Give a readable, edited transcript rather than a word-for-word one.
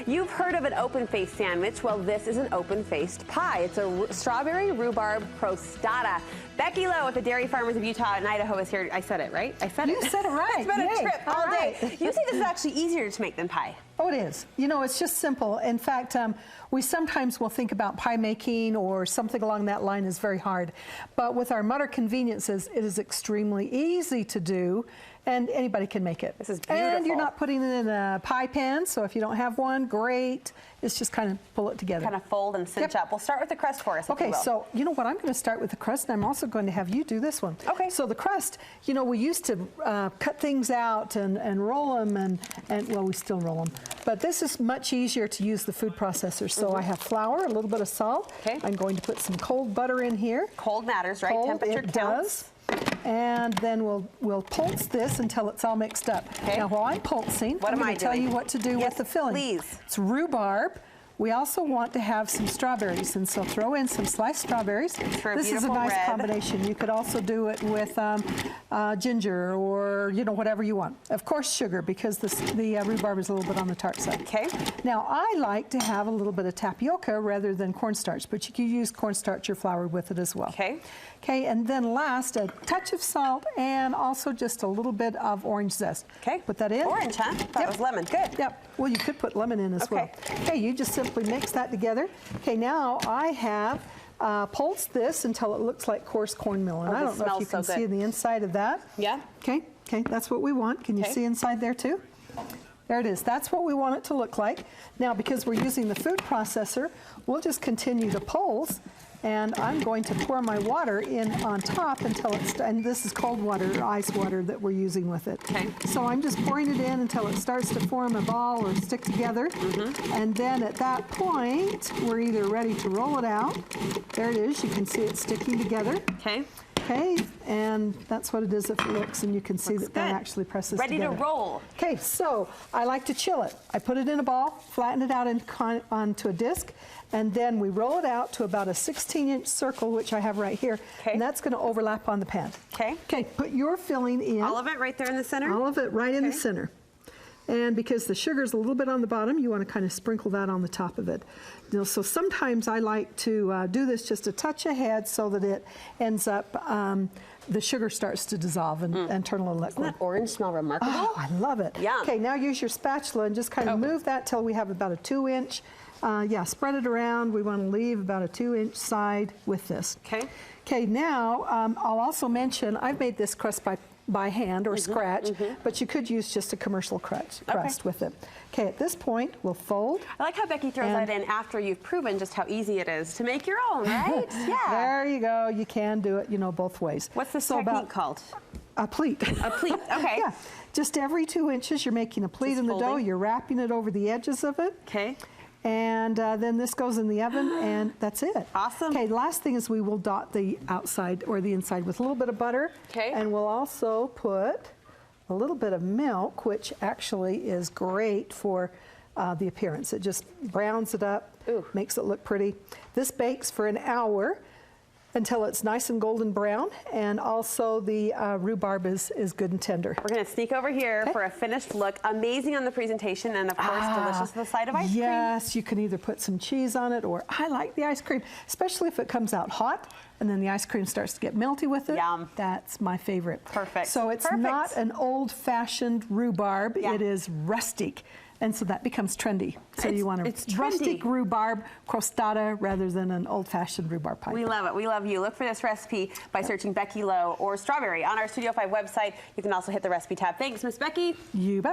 You've heard of an open-faced sandwich. Well, this is an open-faced pie. It's a strawberry rhubarb crostata. Becky Low with the Dairy Farmers of Utah and Idaho is here. I said it, right? I said it. You said it right. It's been Yay. a trip all day. You say this is actually easier to make than pie. Oh, it is. You know, it's just simple. In fact, we sometimes will think about pie making or something along that line is very hard. But with our modern conveniences, it is extremely easy to do, and anybody can make it. This is beautiful. And you're not putting it in a pie pan, so if you don't have one, great. It's just kind of pull it together. Kind of fold and cinch up. We'll start with the crust for us, if you Okay, will. so you know what? I'm going to start with the crust, and I'm also going to have you do this one. Okay. So the crust, you know, we used to cut things out and roll them, and well, we still roll them. But this is much easier to use the food processor. So I have flour, a little bit of salt. Okay. I'm going to put some cold butter in here. Cold matters, right? Cold, Temperature it counts. does. And then we'll pulse this until it's all mixed up. Okay. Now, while I'm pulsing, What I'm am going I to tell doing? you what to do Yes, with the filling. please. It's rhubarb. We also want to have some strawberries, and so throw in some sliced strawberries. For a This is a beautiful nice red. combination. You could also do it with ginger or, you know, whatever you want. Of course, sugar, because the rhubarb is a little bit on the tart side. Okay. Now, I like to have a little bit of tapioca rather than cornstarch, but you can use cornstarch or flour with it as well. Okay. Okay, and then last, a touch of salt and also just a little bit of orange zest. Okay. Put that in. Orange, huh? Thought it was lemon. Good. Yep. Well, you could put lemon in as well. Okay, you just simply mix that together. Okay, now I have pulsed this until it looks like coarse cornmeal, and I don't know if you can see the inside of that. Yeah. Okay, that's what we want. Can you see inside there too? There it is. That's what we want it to look like. Now, because we're using the food processor, we'll just continue to pulse. And I'm going to pour my water in on top until it's, and this is cold water or ice water that we're using with it. Okay. So I'm just pouring it in until it starts to form a ball or stick together. And then at that point, we're either ready to roll it out. There it is. You can see it sticking together. Okay. Okay, and that's what it is if it looks, and you can see that good. actually presses Ready together. to roll. Okay, so I like to chill it. I put it in a ball, flatten it out onto a disc, and then we roll it out to about a 16-inch circle, which I have right here, and that's going to overlap on the pan. Okay. Okay, put your filling in. All of it right there in the center? All of it right in the center. And because the sugar's a little bit on the bottom, you want to kind of sprinkle that on the top of it. You know, so sometimes I like to do this just a touch ahead so that it ends up, the sugar starts to dissolve and turn a little liquid. Doesn't that orange smell remarkable? Oh, I love it. Yum. Okay, now use your spatula and just kind of move that till we have about a 2-inch. Spread it around. We want to leave about a 2-inch side with this. Okay. Okay, now I'll also mention I've made this crust by hand or scratch, but you could use just a commercial crust with it. Okay, at this point, we'll fold. I like how Becky throws that in after you've proven just how easy it is to make your own, right? Yeah. There you go. You can do it, you know, both ways. What's this technique called? A pleat. A pleat, okay. Yeah, just every 2 inches, you're making a pleat in the dough. You're wrapping it over the edges of it. Okay. And then this goes in the oven, and that's it. Awesome. Okay, last thing is we will dot the outside or the inside with a little bit of butter. Okay. And we'll also put a little bit of milk, which actually is great for the appearance. It just browns it up, makes it look pretty. This bakes for an hour until it's nice and golden brown, and also the rhubarb is good and tender. We're going to sneak over here for a finished look. Amazing on the presentation, and of course delicious with the side of ice cream. Yes, you can either put some cheese on it, or I like the ice cream, especially if it comes out hot and then the ice cream starts to get melty with it. Yum. That's my favorite. Perfect. So it's not an old-fashioned rhubarb, it is rustic. And so that becomes trendy. So you want a rustic rhubarb crostata rather than an old-fashioned rhubarb pie. We love it. We love you. Look for this recipe by searching Becky Low or Strawberry on our Studio 5 website. You can also hit the recipe tab. Thanks, Miss Becky. You bet.